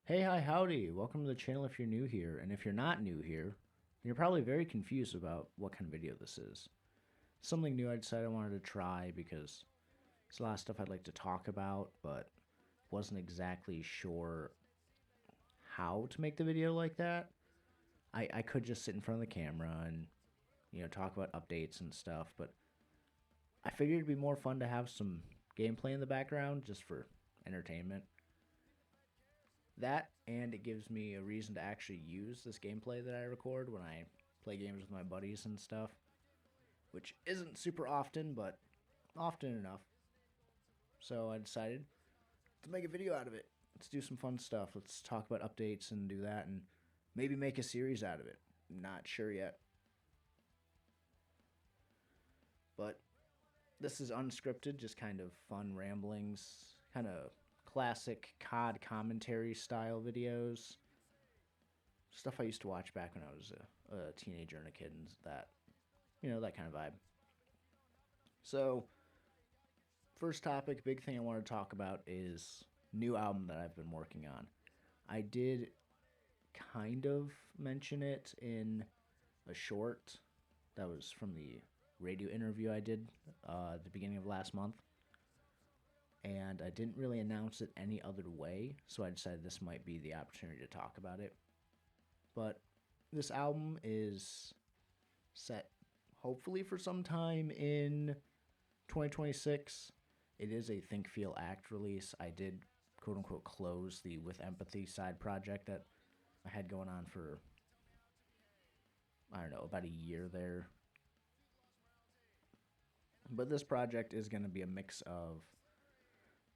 Hey, hi, howdy. Welcome to the channel if you're new here. And if you're not new here, then you're probably very confused about what kind of video this is. Something new I decided I wanted to try because there's a lot of stuff I'd like to talk about, but wasn't exactly sure how to make the video like that. I could just sit in front of the camera and, talk about updates and stuff, but I figured it'd be more fun to have some gameplay in the background just for entertainment. That and it gives me a reason to actually use this gameplay that I record when I play games with my buddies and stuff, which isn't super often, but often enough. So I decided to make a video out of it. Let's do some fun stuff. Let's talk about updates and do that and maybe make a series out of it. Not sure yet. But this is unscripted, just kind of fun ramblings, kind of classic COD commentary style videos. Stuff I used to watch back when I was a teenager and a kid, and that kind of vibe. So, first topic, big thing I want to talk about is new album that I've been working on. I did kind of mention it in a short that was from the radio interview I did at the beginning of last month. And I didn't really announce it any other way, so I decided this might be the opportunity to talk about it. But this album is set hopefully for some time in 2026. It is a Think Feel Act release. I did quote unquote close the With Empathy side project that I had going on for, I don't know, about a year there. But this project is going to be a mix of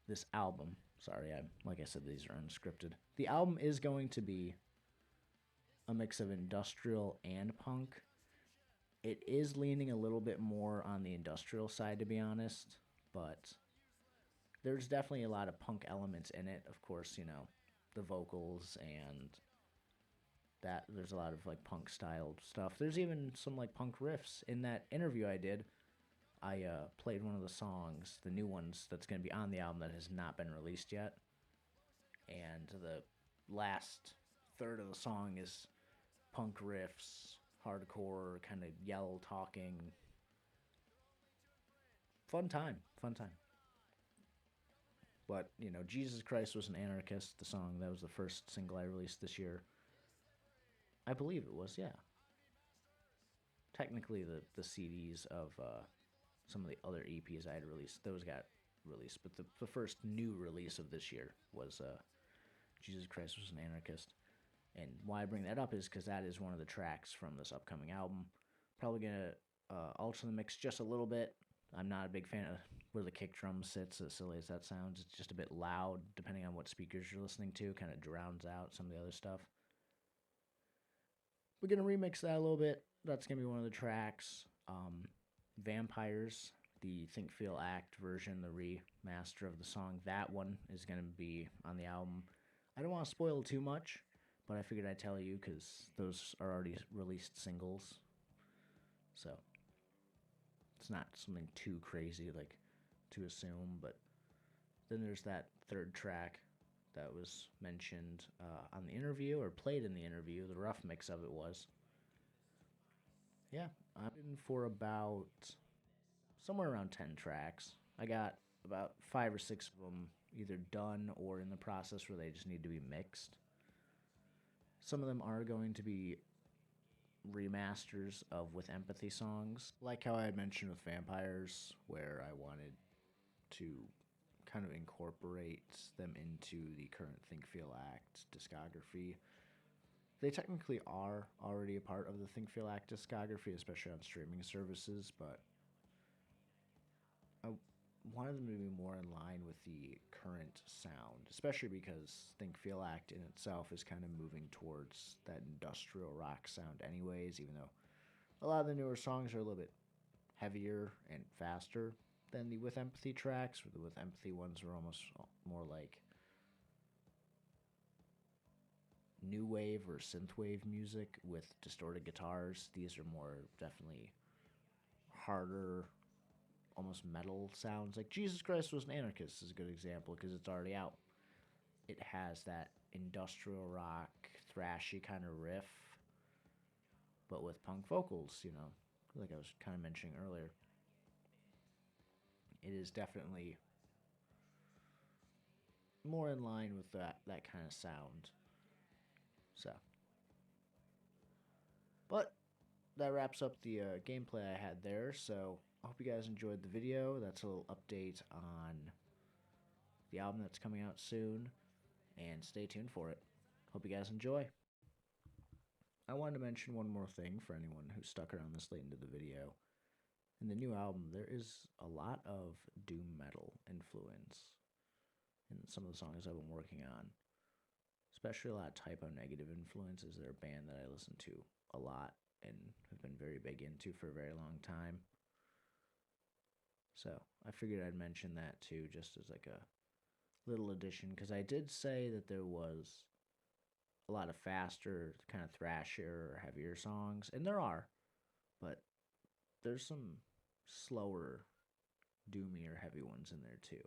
this album. Sorry, like I said, these are unscripted. The album is going to be a mix of industrial and punk. It is leaning a little bit more on the industrial side, to be honest, but there's definitely a lot of punk elements in it. Of course, the vocals and that there's a lot of like punk style stuff. There's even some like punk riffs in that interview I did. I played one of the songs, the new ones that's going to be on the album that has not been released yet. And the last third of the song is punk riffs, hardcore, kind of yell talking. Fun time, fun time. But, Jesus Christ Was an Anarchist, the song, that was the first single I released this year. I believe it was, yeah. Technically, the CDs of some of the other EPs I had released, those got released. But the first new release of this year was Jesus Christ Was an Anarchist. And why I bring that up is because that is one of the tracks from this upcoming album. Probably going to alter the mix just a little bit. I'm not a big fan of where the kick drum sits, as silly as that sounds. It's just a bit loud, depending on what speakers you're listening to. Kind of drowns out some of the other stuff. We're going to remix that a little bit. That's going to be one of the tracks. Vampires, the Think Feel Act version, the remaster of the song, that one is going to be on the album. I don't want to spoil too much, but I figured I'd tell you because those are already released singles. So it's not something too crazy like to assume. But then there's that third track that was mentioned on the interview or played in the interview. The rough mix of it was. Yeah, I'm in for about somewhere around 10 tracks. I got about 5 or 6 of them either done or in the process where they just need to be mixed. Some of them are going to be remasters of With Empathy songs, like how I had mentioned with Vampires, where I wanted to kind of incorporate them into the current Think Feel Act discography. They technically are already a part of the Think Feel Act discography, especially on streaming services, but I wanted them to be more in line with the current sound, especially because Think Feel Act in itself is kind of moving towards that industrial rock sound anyways, even though a lot of the newer songs are a little bit heavier and faster than the With Empathy tracks. The With Empathy ones are almost more like new wave or synthwave music with distorted guitars. These are more definitely harder, almost metal sounds. Like Jesus Christ Was an Anarchist is a good example because it's already out. it has that industrial rock, thrashy kind of riff, but with punk vocals, like I was kind of mentioning earlier. It is definitely more in line with that kind of sound. So, but that wraps up the gameplay I had there. So I hope you guys enjoyed the video. That's a little update on the album that's coming out soon, and stay tuned for it. Hope you guys enjoy. I wanted to mention one more thing for anyone who stuck around this late into the video. In the new album, there is a lot of doom metal influence in some of the songs I've been working on. Especially a lot of Typo Negative influences. They're a band that I listen to a lot and have been very big into for a very long time. So I figured I'd mention that too, just as like a little addition, because I did say that there was a lot of faster, kind of thrashier, heavier songs, and there are, but there's some slower, doomier, heavy ones in there too.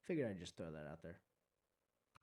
Figured I'd just throw that out there.